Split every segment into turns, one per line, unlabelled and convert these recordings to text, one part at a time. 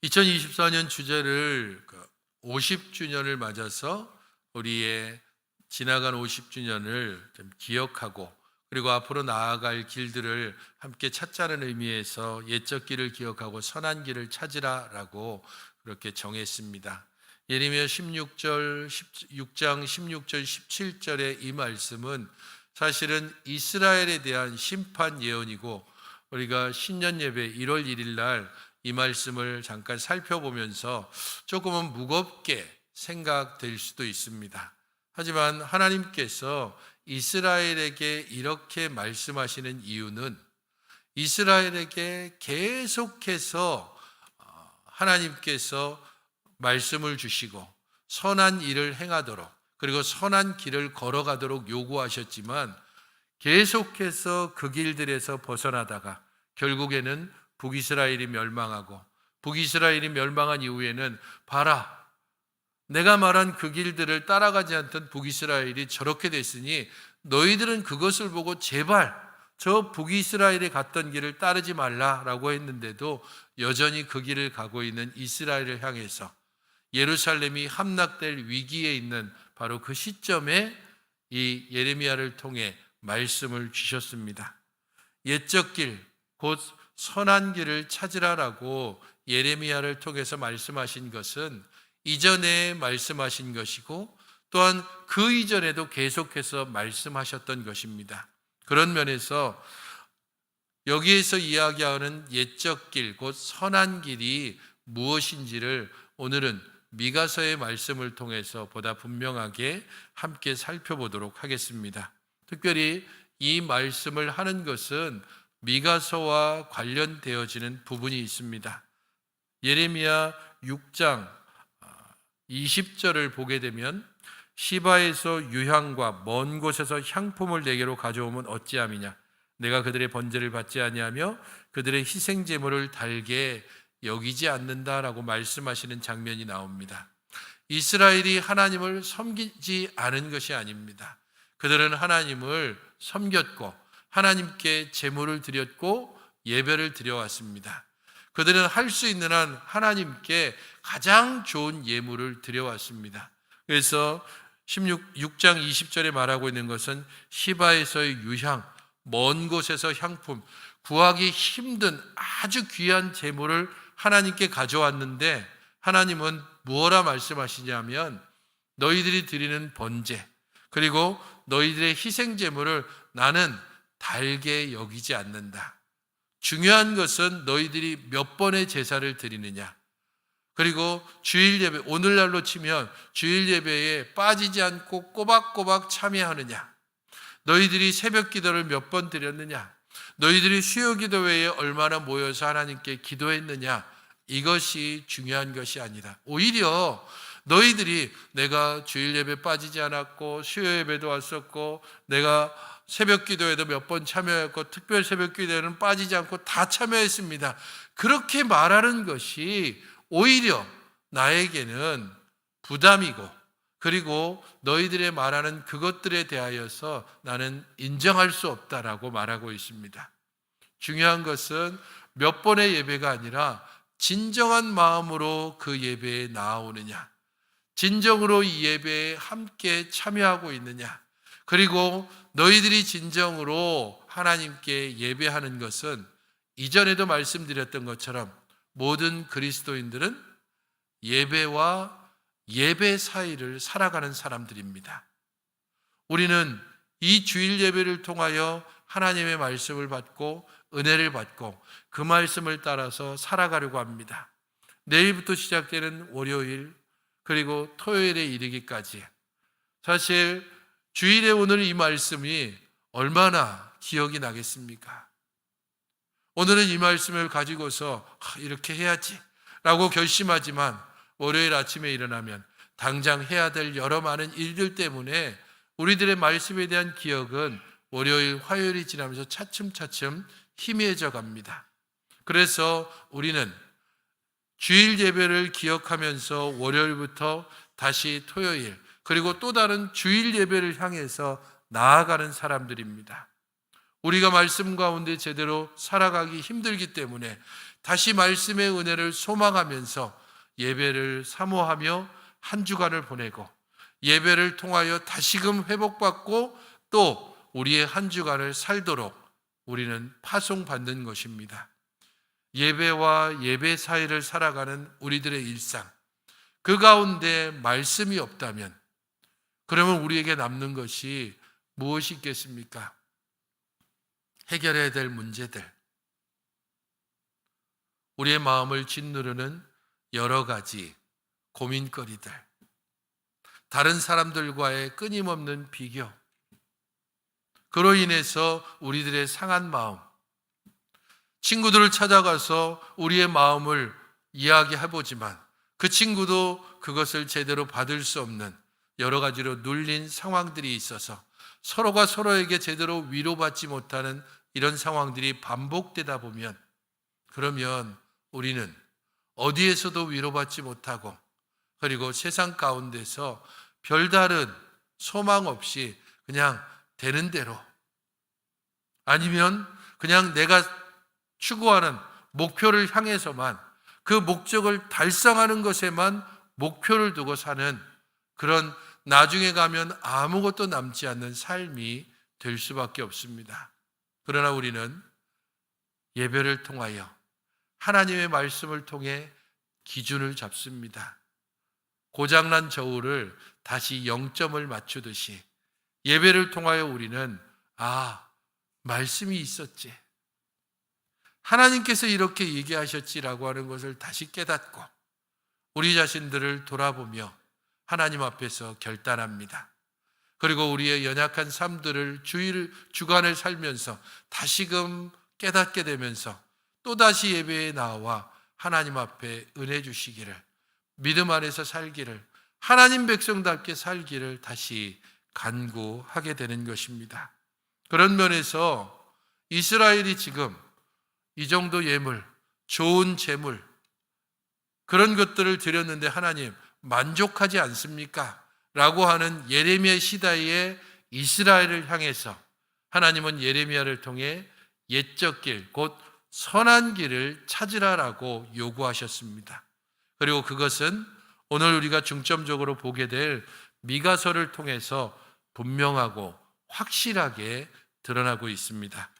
2024년 주제를 50주년을 맞아서 우리의 지나간 50주년을 좀 기억하고 그리고 앞으로 나아갈 길들을 함께 찾자는 의미에서 옛적 길을 기억하고 선한 길을 찾으라라고 그렇게 정했습니다. 예레미야 6장 16절 17절의 이 말씀은 사실은 이스라엘에 대한 심판 예언이고, 우리가 신년 예배 1월 1일 날 이 말씀을 잠깐 살펴보면서 조금은 무겁게 생각될 수도 있습니다. 하지만 하나님께서 이스라엘에게 이렇게 말씀하시는 이유는 이스라엘에게 계속해서 하나님께서 말씀을 주시고 선한 일을 행하도록, 그리고 선한 길을 걸어가도록 요구하셨지만 계속해서 그 길들에서 벗어나다가 결국에는 북이스라엘이 멸망하고, 북이스라엘이 멸망한 이후에는 봐라, 내가 말한 그 길들을 따라가지 않던 북이스라엘이 저렇게 됐으니 너희들은 그것을 보고 제발 저 북이스라엘이 갔던 길을 따르지 말라라고 했는데도 여전히 그 길을 가고 있는 이스라엘을 향해서 예루살렘이 함락될 위기에 있는 바로 그 시점에 이 예레미야를 통해 말씀을 주셨습니다. 옛적 길, 곧 선한 길을 찾으라라고 예레미야를 통해서 말씀하신 것은 이전에 말씀하신 것이고, 또한 그 이전에도 계속해서 말씀하셨던 것입니다. 그런 면에서 여기에서 이야기하는 옛적 길, 곧 선한 길이 무엇인지를 오늘은 미가서의 말씀을 통해서 보다 분명하게 함께 살펴보도록 하겠습니다. 특별히 이 말씀을 하는 것은 미가서와 관련되어지는 부분이 있습니다. 예레미야 6장 20절을 보게 되면 시바에서 유향과 먼 곳에서 향품을 내게로 가져오면 어찌함이냐, 내가 그들의 번제를 받지 아니하며 그들의 희생 제물을 달게 여기지 않는다라고 말씀하시는 장면이 나옵니다. 이스라엘이 하나님을 섬기지 않은 것이 아닙니다. 그들은 하나님을 섬겼고 하나님께 제물을 드렸고 예배를 드려왔습니다. 그들은 할 수 있는 한 하나님께 가장 좋은 예물을 드려왔습니다. 그래서 6장 20절에 말하고 있는 것은 시바에서의 유향, 먼 곳에서 향품, 구하기 힘든 아주 귀한 제물을 하나님께 가져왔는데, 하나님은 무엇라 말씀하시냐면 너희들이 드리는 번제, 그리고 너희들의 희생 제물을 나는 달게 여기지 않는다. 중요한 것은 너희들이 몇 번의 제사를 드리느냐, 그리고 주일 예배, 오늘날로 치면 주일 예배에 빠지지 않고 꼬박꼬박 참여하느냐, 너희들이 새벽 기도를 몇 번 드렸느냐, 너희들이 수요 기도 외에 얼마나 모여서 하나님께 기도했느냐, 이것이 중요한 것이 아니다. 오히려 너희들이 내가 주일 예배 빠지지 않았고 수요 예배도 왔었고 내가 새벽 기도에도 몇 번 참여했고 특별 새벽 기도에는 빠지지 않고 다 참여했습니다, 그렇게 말하는 것이 오히려 나에게는 부담이고, 그리고 너희들의 말하는 그것들에 대하여서 나는 인정할 수 없다라고 말하고 있습니다. 중요한 것은 몇 번의 예배가 아니라 진정한 마음으로 그 예배에 나아오느냐, 진정으로 이 예배에 함께 참여하고 있느냐, 그리고 너희들이 진정으로 하나님께 예배하는 것은 이전에도 말씀드렸던 것처럼 모든 그리스도인들은 예배와 예배 사이를 살아가는 사람들입니다. 우리는 이 주일 예배를 통하여 하나님의 말씀을 받고 은혜를 받고 그 말씀을 따라서 살아가려고 합니다. 내일부터 시작되는 월요일 그리고 토요일에 이르기까지, 사실 주일에 오늘 이 말씀이 얼마나 기억이 나겠습니까? 오늘은 이 말씀을 가지고서 이렇게 해야지 라고 결심하지만 월요일 아침에 일어나면 당장 해야 될 여러 많은 일들 때문에 우리들의 말씀에 대한 기억은 월요일, 화요일이 지나면서 차츰차츰 희미해져 갑니다. 그래서 우리는 주일 예배를 기억하면서 월요일부터 다시 토요일, 그리고 또 다른 주일 예배를 향해서 나아가는 사람들입니다. 우리가 말씀 가운데 제대로 살아가기 힘들기 때문에 다시 말씀의 은혜를 소망하면서 예배를 사모하며 한 주간을 보내고 예배를 통하여 다시금 회복받고 또 우리의 한 주간을 살도록 우리는 파송받는 것입니다. 예배와 예배 사이를 살아가는 우리들의 일상, 그 가운데 말씀이 없다면 그러면 우리에게 남는 것이 무엇이 있겠습니까? 해결해야 될 문제들, 우리의 마음을 짓누르는 여러 가지 고민거리들, 다른 사람들과의 끊임없는 비교, 그로 인해서 우리들의 상한 마음, 친구들을 찾아가서 우리의 마음을 이야기해보지만 그 친구도 그것을 제대로 받을 수 없는 여러 가지로 눌린 상황들이 있어서 서로가 서로에게 제대로 위로받지 못하는 이런 상황들이 반복되다 보면 그러면 우리는 어디에서도 위로받지 못하고 그리고 세상 가운데서 별다른 소망 없이 그냥 되는 대로 아니면 그냥 내가 추구하는 목표를 향해서만 그 목적을 달성하는 것에만 목표를 두고 사는 그런 나중에 가면 아무것도 남지 않는 삶이 될 수밖에 없습니다. 그러나 우리는 예배를 통하여 하나님의 말씀을 통해 기준을 잡습니다. 고장난 저울을 다시 0점을 맞추듯이 예배를 통하여 우리는 말씀이 있었지, 하나님께서 이렇게 얘기하셨지라고 하는 것을 다시 깨닫고 우리 자신들을 돌아보며 하나님 앞에서 결단합니다. 그리고 우리의 연약한 삶들을 주간을 살면서 다시금 깨닫게 되면서 또다시 예배에 나와 하나님 앞에 은혜 주시기를, 믿음 안에서 살기를, 하나님 백성답게 살기를 다시 간구하게 되는 것입니다. 그런 면에서 이스라엘이 지금 이 정도 예물, 좋은 재물, 그런 것들을 드렸는데 하나님 만족하지 않습니까? 라고 하는 예레미야 시대의 이스라엘을 향해서 하나님은 예레미야를 통해 옛적 길, 곧 선한 길을 찾으라라고 요구하셨습니다. 그리고 그것은 오늘 우리가 중점적으로 보게 될 미가서를 통해서 분명하고 확실하게 드러나고 있습니다.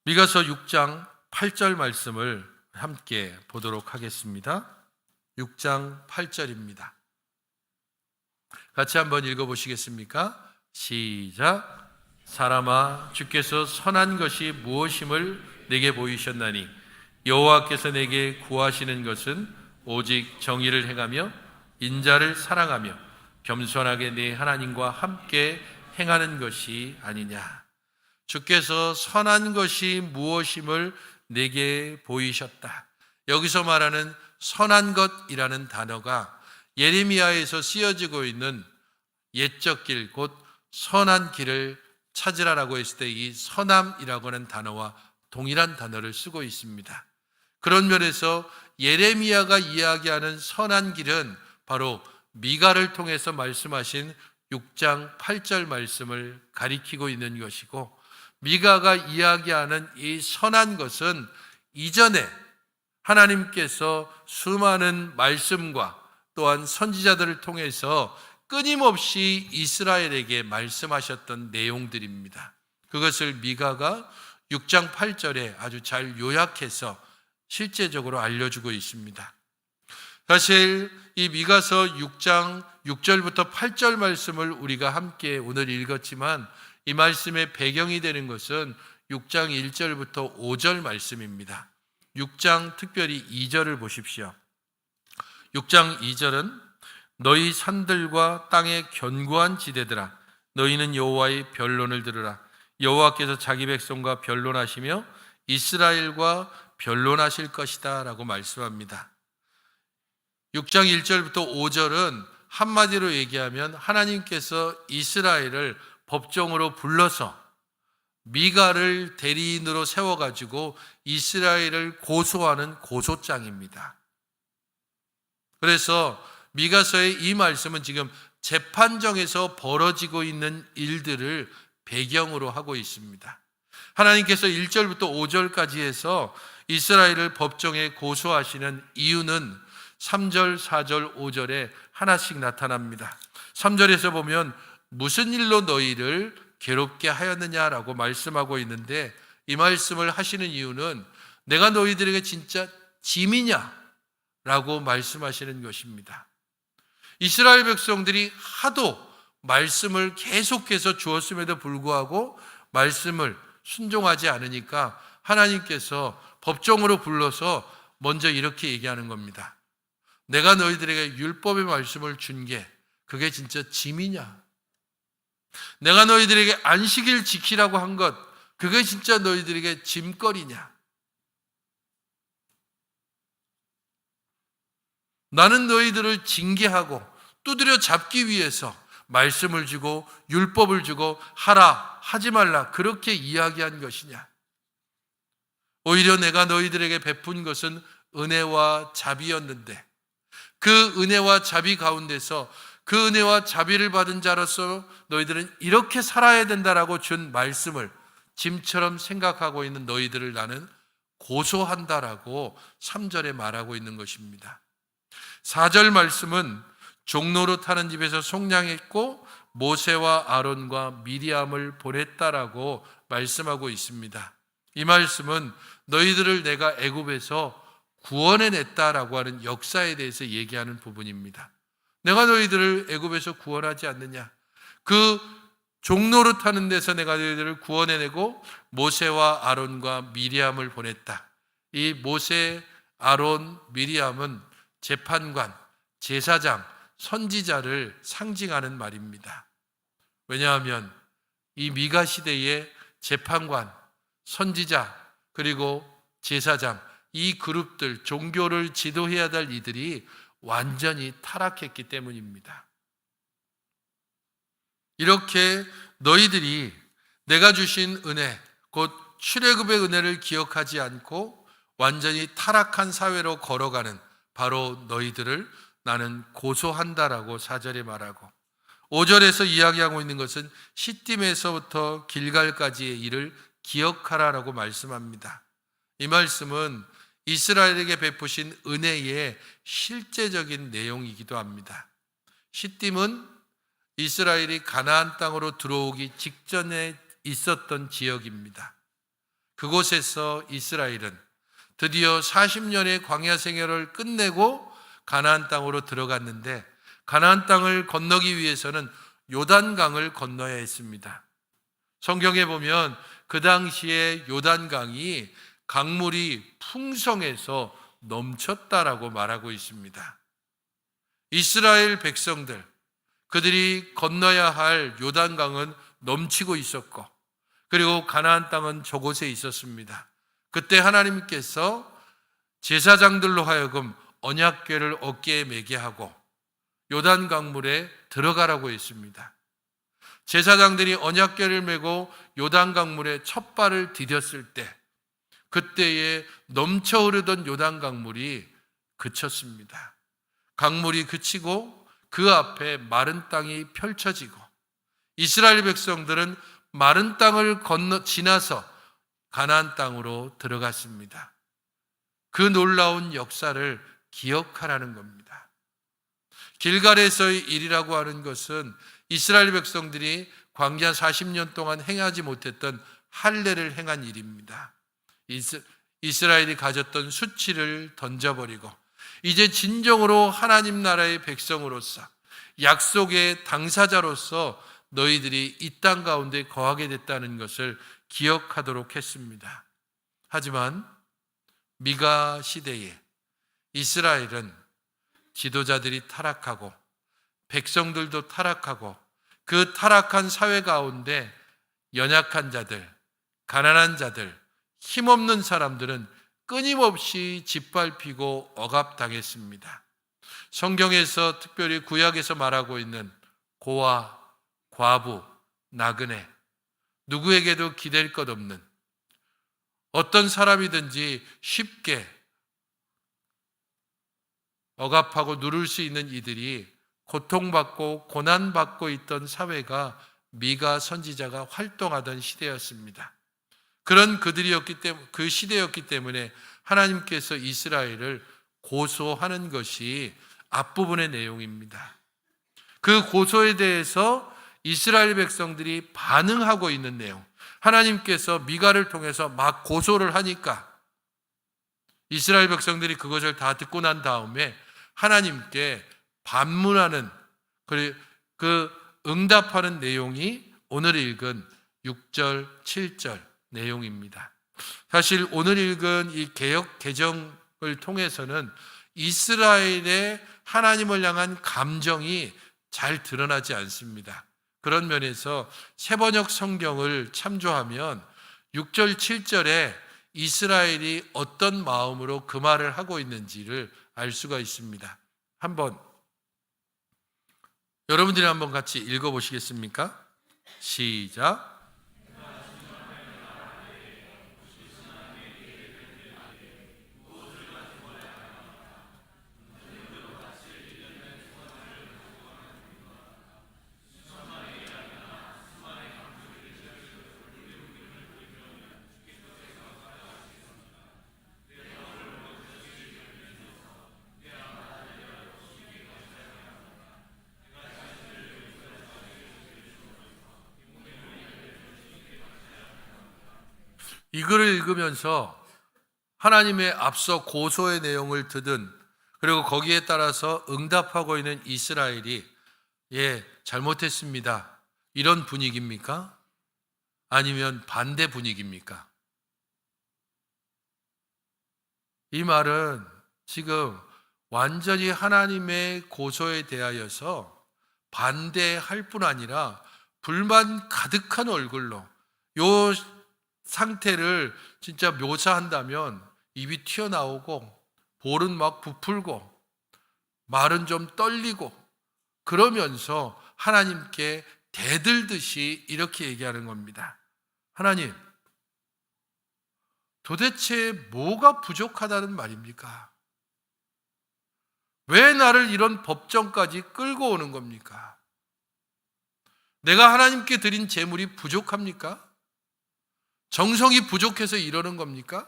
미가서 6장 8절 말씀을 함께 보도록 하겠습니다. 6장 8절입니다. 같이 한번 읽어보시겠습니까? 시작. 사람아, 주께서 선한 것이 무엇임을 내게 보이셨나니 여호와께서 내게 구하시는 것은 오직 정의를 행하며 인자를 사랑하며 겸손하게 네 하나님과 함께 행하는 것이 아니냐. 주께서 선한 것이 무엇임을 내게 보이셨다. 여기서 말하는 선한 것이라는 단어가 예레미야에서 쓰여지고 있는 옛적 길, 곧 선한 길을 찾으라라고 했을 때 이 선함이라고 하는 단어와 동일한 단어를 쓰고 있습니다. 그런 면에서 예레미야가 이야기하는 선한 길은 바로 미가를 통해서 말씀하신 6장 8절 말씀을 가리키고 있는 것이고, 미가가 이야기하는 이 선한 것은 이전에 하나님께서 수많은 말씀과 또한 선지자들을 통해서 끊임없이 이스라엘에게 말씀하셨던 내용들입니다. 그것을 미가가 6장 8절에 아주 잘 요약해서 실제적으로 알려주고 있습니다. 사실 이 미가서 6장 6절부터 8절 말씀을 우리가 함께 오늘 읽었지만 이 말씀의 배경이 되는 것은 6장 1절부터 5절 말씀입니다. 6장 특별히 2절을 보십시오. 6장 2절은 너희 산들과 땅의 견고한 지대들아, 너희는 여호와의 변론을 들으라. 여호와께서 자기 백성과 변론하시며 이스라엘과 변론하실 것이다 라고 말씀합니다. 6장 1절부터 5절은 한마디로 얘기하면 하나님께서 이스라엘을 법정으로 불러서 미가를 대리인으로 세워가지고 이스라엘을 고소하는 고소장입니다. 그래서 미가서의 이 말씀은 지금 재판정에서 벌어지고 있는 일들을 배경으로 하고 있습니다. 하나님께서 1절부터 5절까지 해서 이스라엘을 법정에 고소하시는 이유는 3절, 4절, 5절에 하나씩 나타납니다. 3절에서 보면 무슨 일로 너희를 괴롭게 하였느냐라고 말씀하고 있는데, 이 말씀을 하시는 이유는 내가 너희들에게 진짜 짐이냐? 라고 말씀하시는 것입니다. 이스라엘 백성들이 하도 말씀을 계속해서 주었음에도 불구하고 말씀을 순종하지 않으니까 하나님께서 법정으로 불러서 먼저 이렇게 얘기하는 겁니다. 내가 너희들에게 율법의 말씀을 준 게 그게 진짜 짐이냐? 내가 너희들에게 안식일 지키라고 한 것, 그게 진짜 너희들에게 짐거리냐? 나는 너희들을 징계하고 두드려 잡기 위해서 말씀을 주고 율법을 주고 하라, 하지 말라 그렇게 이야기한 것이냐? 오히려 내가 너희들에게 베푼 것은 은혜와 자비였는데, 그 은혜와 자비 가운데서 그 은혜와 자비를 받은 자로서 너희들은 이렇게 살아야 된다라고 준 말씀을 짐처럼 생각하고 있는 너희들을 나는 고소한다라고 3절에 말하고 있는 것입니다. 4절 말씀은 종로로 타는 집에서 속량했고 모세와 아론과 미리암을 보냈다라고 말씀하고 있습니다. 이 말씀은 너희들을 내가 애굽에서 구원해냈다라고 하는 역사에 대해서 얘기하는 부분입니다. 내가 너희들을 애굽에서 구원하지 않느냐? 그 종로로 타는 데서 내가 너희들을 구원해내고 모세와 아론과 미리암을 보냈다. 이 모세, 아론, 미리암은 재판관, 제사장, 선지자를 상징하는 말입니다. 왜냐하면 이 미가 시대의 재판관, 선지자, 그리고 제사장, 이 그룹들, 종교를 지도해야 될 이들이 완전히 타락했기 때문입니다. 이렇게 너희들이 내가 주신 은혜, 곧 출애굽의 은혜를 기억하지 않고 완전히 타락한 사회로 걸어가는 바로 너희들을 나는 고소한다라고 4절에 말하고, 5절에서 이야기하고 있는 것은 시딤에서부터 길갈까지의 일을 기억하라라고 말씀합니다. 이 말씀은 이스라엘에게 베푸신 은혜의 실제적인 내용이기도 합니다. 시딤은 이스라엘이 가나안 땅으로 들어오기 직전에 있었던 지역입니다. 그곳에서 이스라엘은 드디어 40년의 광야 생활을 끝내고 가나안 땅으로 들어갔는데, 가나안 땅을 건너기 위해서는 요단강을 건너야 했습니다. 성경에 보면 그 당시에 요단강이 강물이 풍성해서 넘쳤다라고 말하고 있습니다. 이스라엘 백성들, 그들이 건너야 할 요단강은 넘치고 있었고, 그리고 가나안 땅은 저곳에 있었습니다. 그때 하나님께서 제사장들로 하여금 언약궤를 어깨에 매게 하고 요단 강물에 들어가라고 했습니다. 제사장들이 언약궤를 메고 요단 강물에 첫 발을 디뎠을 때, 그때에 넘쳐 흐르던 요단 강물이 그쳤습니다. 강물이 그치고 그 앞에 마른 땅이 펼쳐지고, 이스라엘 백성들은 마른 땅을 지나서 가나안 땅으로 들어갔습니다. 그 놀라운 역사를 기억하라는 겁니다. 길갈에서의 일이라고 하는 것은 이스라엘 백성들이 광야 40년 동안 행하지 못했던 할례를 행한 일입니다. 이스라엘이 가졌던 수치를 던져버리고 이제 진정으로 하나님 나라의 백성으로서, 약속의 당사자로서 너희들이 이 땅 가운데 거하게 됐다는 것을 기억하도록 했습니다. 하지만 미가 시대에 이스라엘은 지도자들이 타락하고 백성들도 타락하고, 그 타락한 사회 가운데 연약한 자들, 가난한 자들, 힘없는 사람들은 끊임없이 짓밟히고 억압당했습니다. 성경에서, 특별히 구약에서 말하고 있는 고아, 과부, 나그네, 누구에게도 기댈 것 없는, 어떤 사람이든지 쉽게 억압하고 누를 수 있는 이들이 고통받고 고난받고 있던 사회가 미가 선지자가 활동하던 시대였습니다. 그런 그들이었기 때문에, 그 시대였기 때문에 하나님께서 이스라엘을 고소하는 것이 앞부분의 내용입니다. 그 고소에 대해서 이스라엘 백성들이 반응하고 있는 내용, 하나님께서 미가를 통해서 막 고소를 하니까 이스라엘 백성들이 그것을 다 듣고 난 다음에 하나님께 반문하는, 그 응답하는 내용이 오늘 읽은 6절, 7절 내용입니다. 사실 오늘 읽은 이 개역 개정을 통해서는 이스라엘의 하나님을 향한 감정이 잘 드러나지 않습니다. 그런 면에서 세번역 성경을 참조하면 6절, 7절에 이스라엘이 어떤 마음으로 그 말을 하고 있는지를 알 수가 있습니다. 한번 여러분들이 한번 같이 읽어보시겠습니까? 시작. 이 글을 읽으면서 하나님의 앞서 고소의 내용을 듣은, 그리고 거기에 따라서 응답하고 있는 이스라엘이 잘못했습니다, 이런 분위기입니까? 아니면 반대 분위기입니까? 이 말은 지금 완전히 하나님의 고소에 대하여서 반대할 뿐 아니라 불만 가득한 얼굴로, 요 상태를 진짜 묘사한다면 입이 튀어나오고 볼은 막 부풀고 말은 좀 떨리고 그러면서 하나님께 대들듯이 이렇게 얘기하는 겁니다. 하나님, 도대체 뭐가 부족하다는 말입니까? 왜 나를 이런 법정까지 끌고 오는 겁니까? 내가 하나님께 드린 제물이 부족합니까? 정성이 부족해서 이러는 겁니까?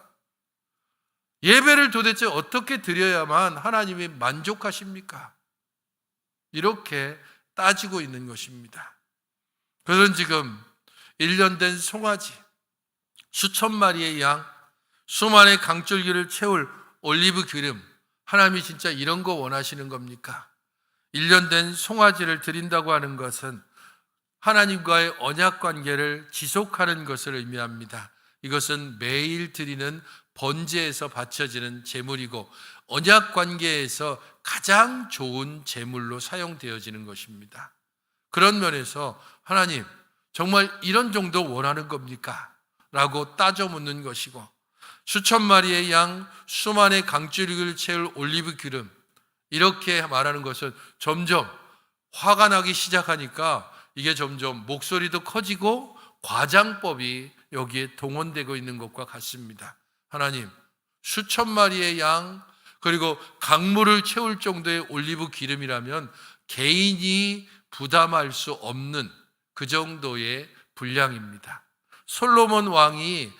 예배를 도대체 어떻게 드려야만 하나님이 만족하십니까? 이렇게 따지고 있는 것입니다. 그들은 지금 1년 된 송아지, 수천 마리의 양, 수만의 강줄기를 채울 올리브 기름, 하나님이 진짜 이런 거 원하시는 겁니까? 1년 된 송아지를 드린다고 하는 것은 하나님과의 언약 관계를 지속하는 것을 의미합니다. 이것은 매일 드리는 번제에서 바쳐지는 제물이고 언약 관계에서 가장 좋은 제물로 사용되어지는 것입니다. 그런 면에서 하나님, 정말 이런 정도 원하는 겁니까? 라고 따져 묻는 것이고, 수천 마리의 양, 수만의 강줄기를 채울 올리브 기름, 이렇게 말하는 것은 점점 화가 나기 시작하니까 이게 점점 목소리도 커지고 과장법이 여기에 동원되고 있는 것과 같습니다. 하나님, 수천 마리의 양, 그리고 강물을 채울 정도의 올리브 기름이라면 개인이 부담할 수 없는 그 정도의 분량입니다. 솔로몬 왕이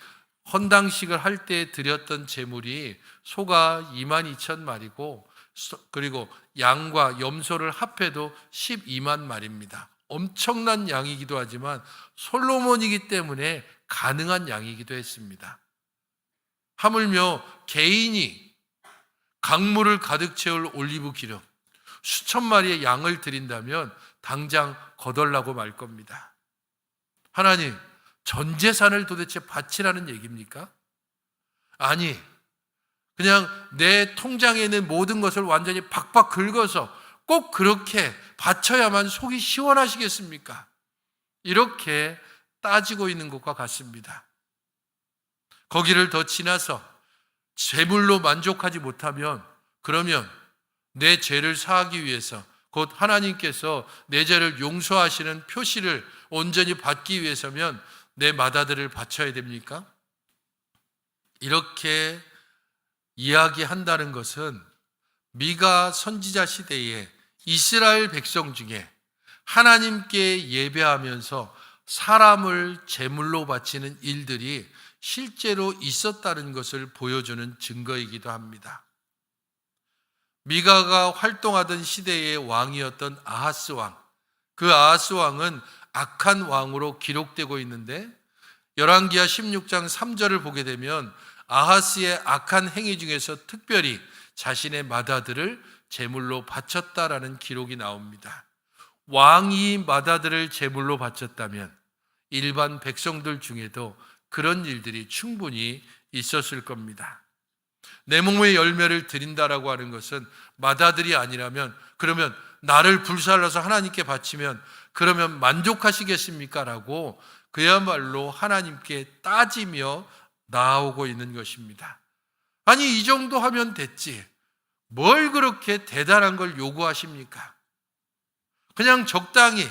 헌당식을 할 때 드렸던 제물이 소가 22,000마리고 그리고 양과 염소를 합해도 12만 마리입니다. 엄청난 양이기도 하지만 솔로몬이기 때문에 가능한 양이기도 했습니다. 하물며 개인이 강물을 가득 채울 올리브 기름 수천 마리의 양을 드린다면 당장 거덜나고 말 겁니다. 하나님, 전 재산을 도대체 바치라는 얘기입니까? 아니, 그냥 내 통장에 있는 모든 것을 완전히 박박 긁어서 꼭 그렇게 바쳐야만 속이 시원하시겠습니까? 이렇게 따지고 있는 것과 같습니다. 거기를 더 지나서 제물로 만족하지 못하면, 그러면 내 죄를 사하기 위해서, 곧 하나님께서 내 죄를 용서하시는 표시를 온전히 받기 위해서면 내 맏아들을 바쳐야 됩니까? 이렇게 이야기한다는 것은 미가 선지자 시대에 이스라엘 백성 중에 하나님께 예배하면서 사람을 제물로 바치는 일들이 실제로 있었다는 것을 보여주는 증거이기도 합니다. 미가가 활동하던 시대의 왕이었던 아하스 왕, 그 아하스 왕은 악한 왕으로 기록되고 있는데 열왕기하 16장 3절을 보게 되면 아하스의 악한 행위 중에서 특별히 자신의 맏아들을 제물로 바쳤다라는 기록이 나옵니다. 왕이 맏아들을 제물로 바쳤다면 일반 백성들 중에도 그런 일들이 충분히 있었을 겁니다. 내 몸의 열매를 드린다라고 하는 것은 맏아들이 아니라면, 그러면 나를 불살라서 하나님께 바치면 그러면 만족하시겠습니까? 라고 그야말로 하나님께 따지며 나아오고 있는 것입니다. 아니, 이 정도 하면 됐지, 뭘 그렇게 대단한 걸 요구하십니까? 그냥 적당히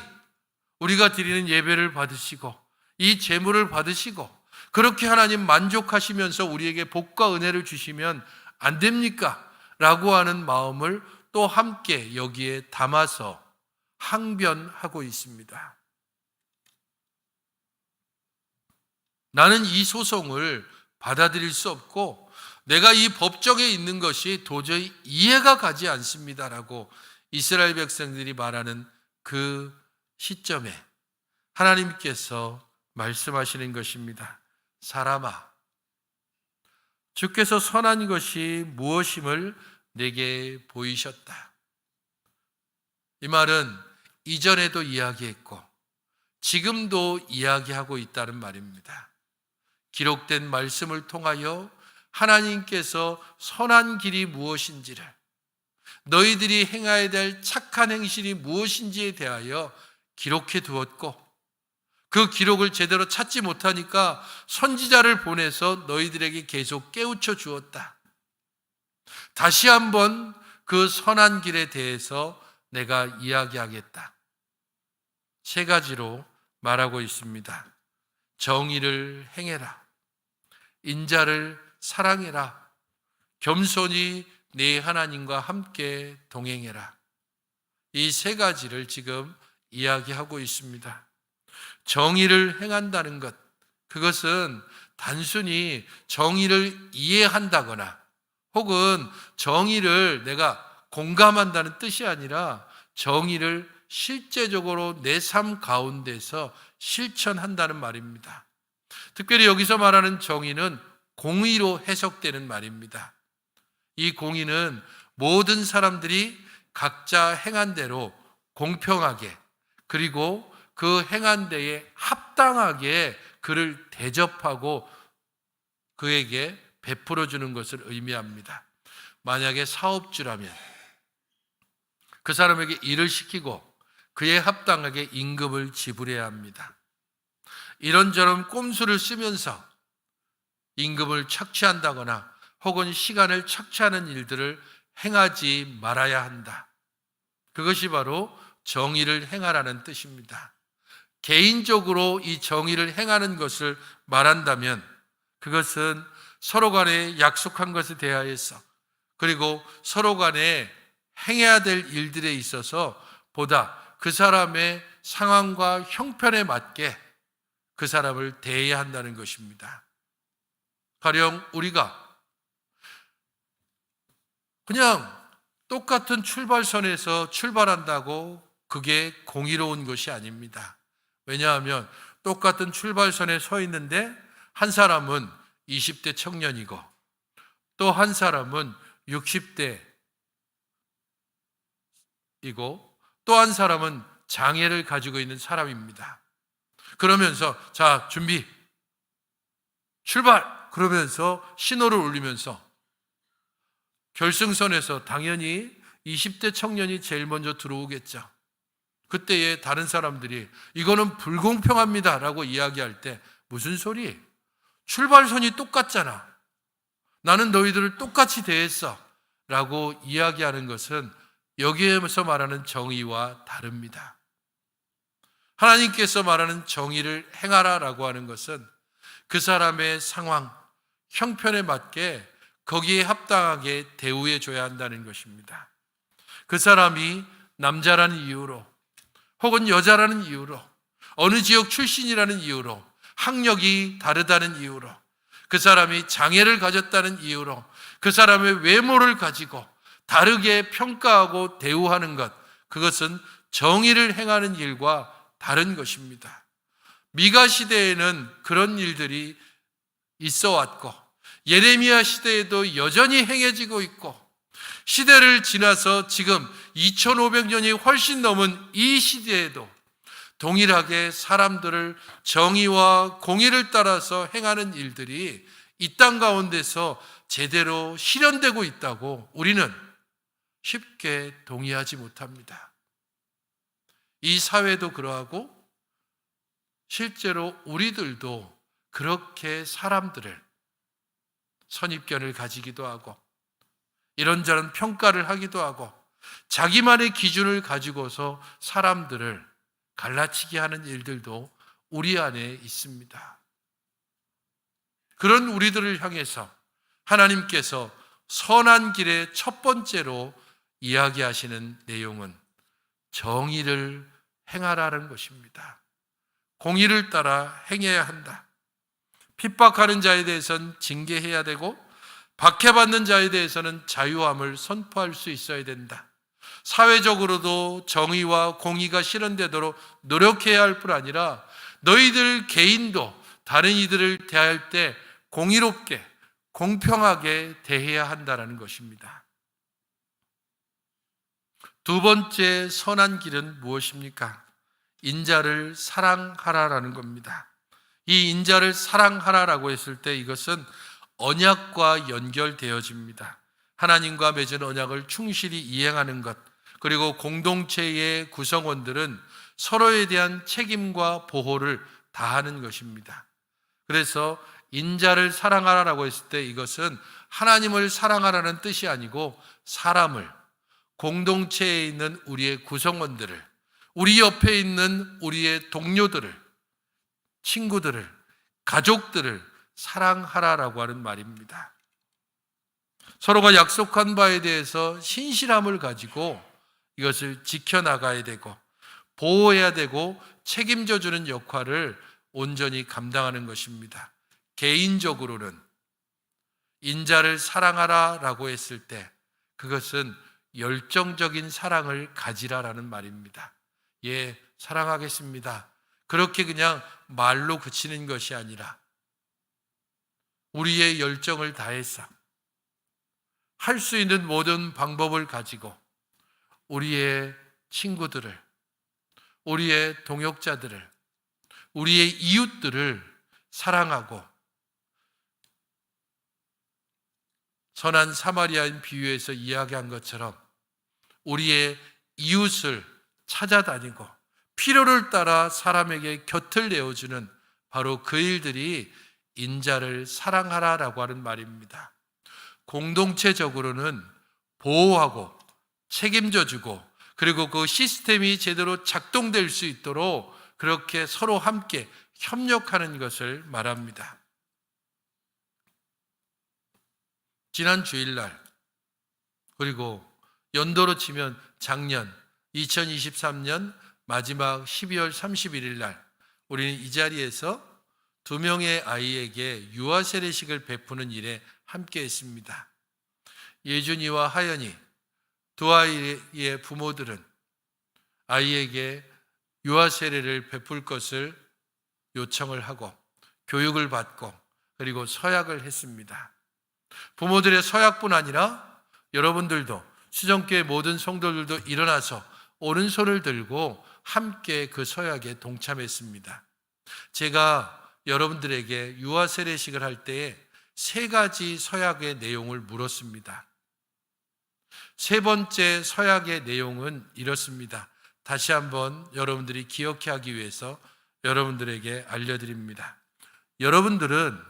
우리가 드리는 예배를 받으시고 이 제물을 받으시고 그렇게 하나님 만족하시면서 우리에게 복과 은혜를 주시면 안 됩니까? 라고 하는 마음을 또 함께 여기에 담아서 항변하고 있습니다. 나는 이 소송을 받아들일 수 없고 내가 이 법정에 있는 것이 도저히 이해가 가지 않습니다라고 이스라엘 백성들이 말하는 그 시점에 하나님께서 말씀하시는 것입니다. 사람아, 주께서 선한 것이 무엇임을 내게 보이셨다. 이 말은 이전에도 이야기했고 지금도 이야기하고 있다는 말입니다. 기록된 말씀을 통하여 하나님께서 선한 길이 무엇인지를, 너희들이 행해야 될 착한 행실이 무엇인지에 대하여 기록해 두었고 그 기록을 제대로 찾지 못하니까 선지자를 보내서 너희들에게 계속 깨우쳐 주었다. 다시 한번 그 선한 길에 대해서 내가 이야기하겠다. 세 가지로 말하고 있습니다. 정의를 행해라, 인자를 사랑해라, 겸손히 네 하나님과 함께 동행해라. 이 세 가지를 지금 이야기하고 있습니다. 정의를 행한다는 것, 그것은 단순히 정의를 이해한다거나 혹은 정의를 내가 공감한다는 뜻이 아니라 정의를 실제적으로 내 삶 가운데서 실천한다는 말입니다. 특별히 여기서 말하는 정의는 공의로 해석되는 말입니다. 이 공의는 모든 사람들이 각자 행한 대로 공평하게, 그리고 그 행한 데에 합당하게 그를 대접하고 그에게 베풀어 주는 것을 의미합니다. 만약에 사업주라면 그 사람에게 일을 시키고 그에 합당하게 임금을 지불해야 합니다. 이런저런 꼼수를 쓰면서 임금을 착취한다거나 혹은 시간을 착취하는 일들을 행하지 말아야 한다. 그것이 바로 정의를 행하라는 뜻입니다. 개인적으로 이 정의를 행하는 것을 말한다면 그것은 서로 간에 약속한 것에 대하여서, 그리고 서로 간에 행해야 될 일들에 있어서 보다 그 사람의 상황과 형편에 맞게 그 사람을 대해야 한다는 것입니다. 가령 우리가 그냥 똑같은 출발선에서 출발한다고 그게 공의로운 것이 아닙니다. 왜냐하면 똑같은 출발선에 서 있는데 한 사람은 20대 청년이고 또 한 사람은 60대이고 또 한 사람은 장애를 가지고 있는 사람입니다. 그러면서 자, 준비, 출발! 그러면서 신호를 울리면서 결승선에서 당연히 20대 청년이 제일 먼저 들어오겠죠. 그때에 다른 사람들이 이거는 불공평합니다 라고 이야기할 때 무슨 소리? 출발선이 똑같잖아. 나는 너희들을 똑같이 대했어 라고 이야기하는 것은 여기에서 말하는 정의와 다릅니다. 하나님께서 말하는 정의를 행하라 라고 하는 것은 그 사람의 상황, 형편에 맞게 거기에 합당하게 대우해 줘야 한다는 것입니다. 그 사람이 남자라는 이유로 혹은 여자라는 이유로, 어느 지역 출신이라는 이유로, 학력이 다르다는 이유로, 그 사람이 장애를 가졌다는 이유로 그 사람의 외모를 가지고 다르게 평가하고 대우하는 것, 그것은 정의를 행하는 일과 다른 것입니다. 미가 시대에는 그런 일들이 있어 왔고 예레미야 시대에도 여전히 행해지고 있고 시대를 지나서 지금 2500년이 훨씬 넘은 이 시대에도 동일하게 사람들을 정의와 공의를 따라서 행하는 일들이 이 땅 가운데서 제대로 실현되고 있다고 우리는 쉽게 동의하지 못합니다. 이 사회도 그러하고 실제로 우리들도 그렇게 사람들을 선입견을 가지기도 하고 이런저런 평가를 하기도 하고 자기만의 기준을 가지고서 사람들을 갈라치게 하는 일들도 우리 안에 있습니다. 그런 우리들을 향해서 하나님께서 선한 길의 첫 번째로 이야기하시는 내용은 정의를 행하라는 것입니다. 공의를 따라 행해야 한다. 핍박하는 자에 대해서는 징계해야 되고 박해받는 자에 대해서는 자유함을 선포할 수 있어야 된다. 사회적으로도 정의와 공의가 실현되도록 노력해야 할 뿐 아니라 너희들 개인도 다른 이들을 대할 때 공의롭게 공평하게 대해야 한다는 것입니다. 두 번째 선한 길은 무엇입니까? 인자를 사랑하라라는 겁니다. 이 인자를 사랑하라라고 했을 때 이것은 언약과 연결되어집니다. 하나님과 맺은 언약을 충실히 이행하는 것, 그리고 공동체의 구성원들은 서로에 대한 책임과 보호를 다하는 것입니다. 그래서 인자를 사랑하라라고 했을 때 이것은 하나님을 사랑하라는 뜻이 아니고 사람을, 공동체에 있는 우리의 구성원들을, 우리 옆에 있는 우리의 동료들을, 친구들을, 가족들을 사랑하라라고 하는 말입니다. 서로가 약속한 바에 대해서 신실함을 가지고 이것을 지켜나가야 되고 보호해야 되고 책임져 주는 역할을 온전히 감당하는 것입니다. 개인적으로는 인자를 사랑하라라고 했을 때 그것은 열정적인 사랑을 가지라라는 말입니다. 예, 사랑하겠습니다. 그렇게 그냥 말로 그치는 것이 아니라 우리의 열정을 다해서 할 수 있는 모든 방법을 가지고 우리의 친구들을, 우리의 동역자들을, 우리의 이웃들을 사랑하고 선한 사마리아인 비유에서 이야기한 것처럼 우리의 이웃을 찾아다니고 필요를 따라 사람에게 곁을 내어주는 바로 그 일들이 인자를 사랑하라라고 하는 말입니다. 공동체적으로는 보호하고 책임져주고 그리고 그 시스템이 제대로 작동될 수 있도록 그렇게 서로 함께 협력하는 것을 말합니다. 지난 주일날 그리고 연도로 치면 작년 2023년 마지막 12월 31일 날 우리는 이 자리에서 2명의 아이에게 유아 세례식을 베푸는 일에 함께 했습니다. 예준이와 하연이 두 아이의 부모들은 아이에게 유아 세례를 베풀 것을 요청을 하고 교육을 받고 그리고 서약을 했습니다. 부모들의 서약뿐 아니라 여러분들도 수정교회 모든 성도들도 일어나서 오른손을 들고 함께 그 서약에 동참했습니다. 제가 여러분들에게 유아 세례식을 할 때에 3가지 서약의 내용을 물었습니다. 3번째 서약의 내용은 이렇습니다. 다시 한번 여러분들이 기억해 하기 위해서 여러분들에게 알려드립니다. 여러분들은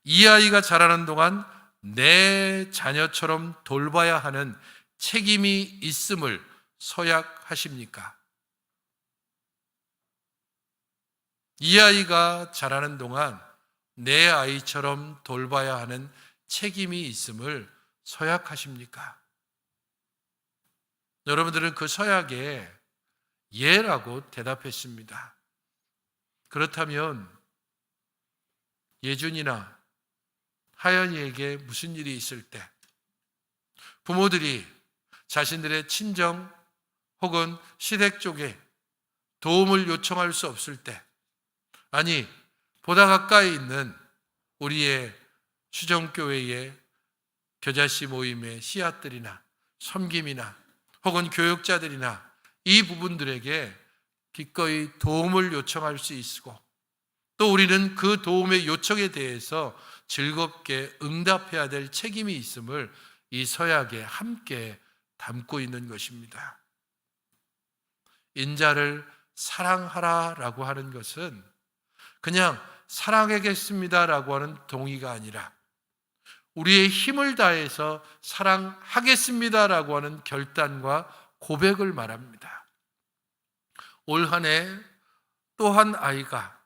이 아이가 자라는 동안 내 자녀처럼 돌봐야 하는 책임이 있음을 서약하십니까? 이 아이가 자라는 동안 내 아이처럼 돌봐야 하는 책임이 있음을 서약하십니까? 여러분들은 그 서약에 예라고 대답했습니다. 그렇다면 예준이나 하연이에게 무슨 일이 있을 때, 부모들이 자신들의 친정 혹은 시댁 쪽에 도움을 요청할 수 없을 때, 아니 보다 가까이 있는 우리의 수정교회의 겨자씨 모임의 씨앗들이나 섬김이나 혹은 교육자들이나 이 부분들에게 기꺼이 도움을 요청할 수 있고, 또 우리는 그 도움의 요청에 대해서 즐겁게 응답해야 될 책임이 있음을 이 서약에 함께 담고 있는 것입니다. 인자를 사랑하라라고 하는 것은 그냥 사랑하겠습니다라고 하는 동의가 아니라 우리의 힘을 다해서 사랑하겠습니다라고 하는 결단과 고백을 말합니다. 올 한 해 또 한 아이가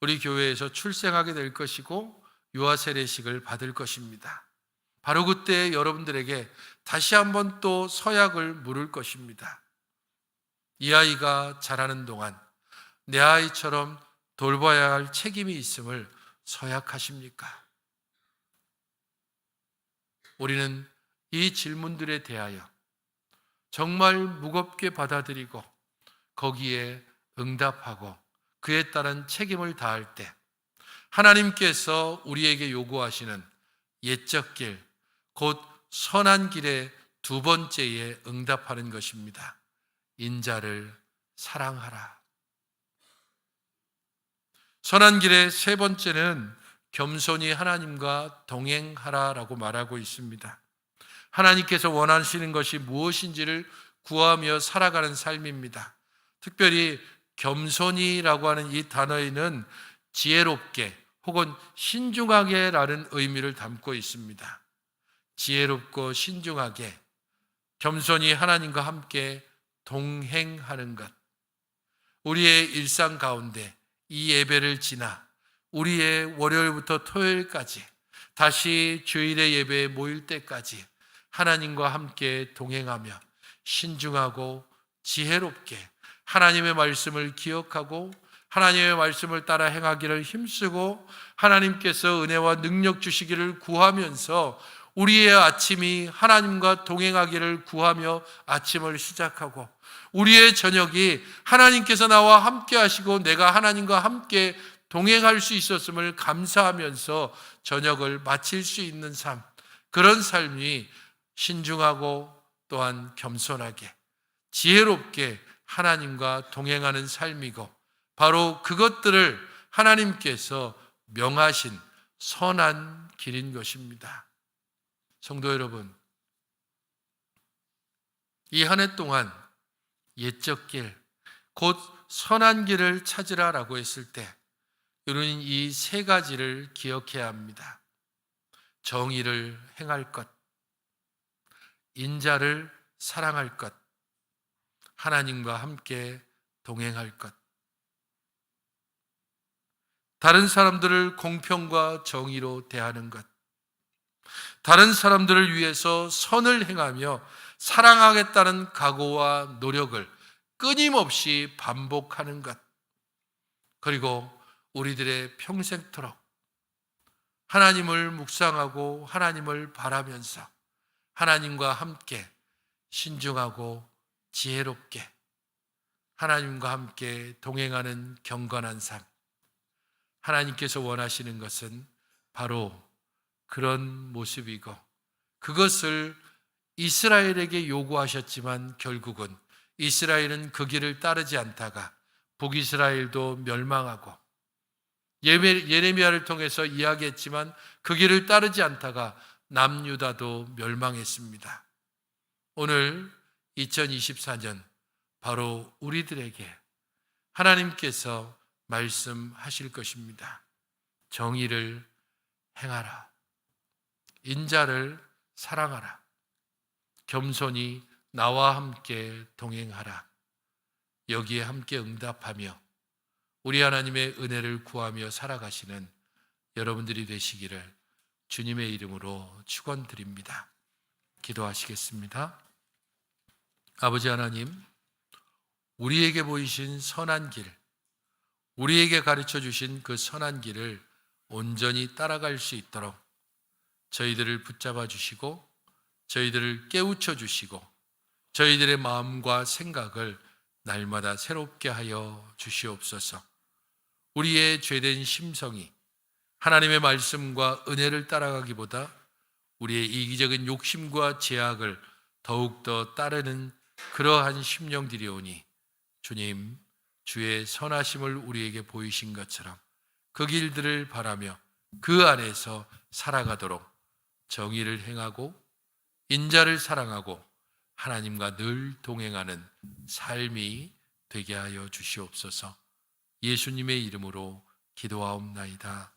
우리 교회에서 출생하게 될 것이고 유아 세례식을 받을 것입니다. 바로 그때 여러분들에게 다시 한번 또 서약을 물을 것입니다. 이 아이가 자라는 동안 내 아이처럼 돌봐야 할 책임이 있음을 서약하십니까? 우리는 이 질문들에 대하여 정말 무겁게 받아들이고 거기에 응답하고 그에 따른 책임을 다할 때 하나님께서 우리에게 요구하시는 옛적 길, 곧 선한 길의 두 번째에 응답하는 것입니다. 인자를 사랑하라. 선한 길의 세 번째는 겸손히 하나님과 동행하라라고 말하고 있습니다. 하나님께서 원하시는 것이 무엇인지를 구하며 살아가는 삶입니다. 특별히 겸손히라고 하는 이 단어에는 지혜롭게 혹은 신중하게라는 의미를 담고 있습니다. 지혜롭고 신중하게, 겸손히 하나님과 함께 동행하는 것. 우리의 일상 가운데 이 예배를 지나 우리의 월요일부터 토요일까지 다시 주일의 예배에 모일 때까지 하나님과 함께 동행하며 신중하고 지혜롭게 하나님의 말씀을 기억하고 하나님의 말씀을 따라 행하기를 힘쓰고 하나님께서 은혜와 능력 주시기를 구하면서 우리의 아침이 하나님과 동행하기를 구하며 아침을 시작하고 우리의 저녁이 하나님께서 나와 함께 하시고 내가 하나님과 함께 동행할 수 있었음을 감사하면서 저녁을 마칠 수 있는 삶, 그런 삶이 신중하고 또한 겸손하게 지혜롭게 하나님과 동행하는 삶이고, 바로 그것들을 하나님께서 명하신 선한 길인 것입니다. 성도 여러분, 이 한 해 동안 옛적 길, 곧 선한 길을 찾으라라고 했을 때 우리는 이 세 가지를 기억해야 합니다. 정의를 행할 것, 인자를 사랑할 것, 하나님과 함께 동행할 것. 다른 사람들을 공평과 정의로 대하는 것, 다른 사람들을 위해서 선을 행하며 사랑하겠다는 각오와 노력을 끊임없이 반복하는 것, 그리고 우리들의 평생토록 하나님을 묵상하고 하나님을 바라면서 하나님과 함께 신중하고 지혜롭게 하나님과 함께 동행하는 경건한 삶. 하나님께서 원하시는 것은 바로 그런 모습이고, 그것을 이스라엘에게 요구하셨지만 결국은 이스라엘은 그 길을 따르지 않다가 북이스라엘도 멸망하고, 예레미야를 통해서 이야기했지만 그 길을 따르지 않다가 남유다도 멸망했습니다. 오늘 2024년 바로 우리들에게 하나님께서 말씀하실 것입니다. 정의를 행하라. 인자를 사랑하라. 겸손히 나와 함께 동행하라. 여기에 함께 응답하며 우리 하나님의 은혜를 구하며 살아가시는 여러분들이 되시기를 주님의 이름으로 축원드립니다. 기도하시겠습니다. 아버지 하나님, 우리에게 보이신 선한 길, 우리에게 가르쳐 주신 그 선한 길을 온전히 따라갈 수 있도록 저희들을 붙잡아 주시고 저희들을 깨우쳐 주시고 저희들의 마음과 생각을 날마다 새롭게 하여 주시옵소서. 우리의 죄된 심성이 하나님의 말씀과 은혜를 따라가기보다 우리의 이기적인 욕심과 제약을 더욱더 따르는 그러한 심령들이오니 주님, 주의 선하심을 우리에게 보이신 것처럼 그 길들을 바라며 그 안에서 살아가도록 정의를 행하고 인자를 사랑하고 하나님과 늘 동행하는 삶이 되게 하여 주시옵소서. 예수님의 이름으로 기도하옵나이다.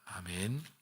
아멘.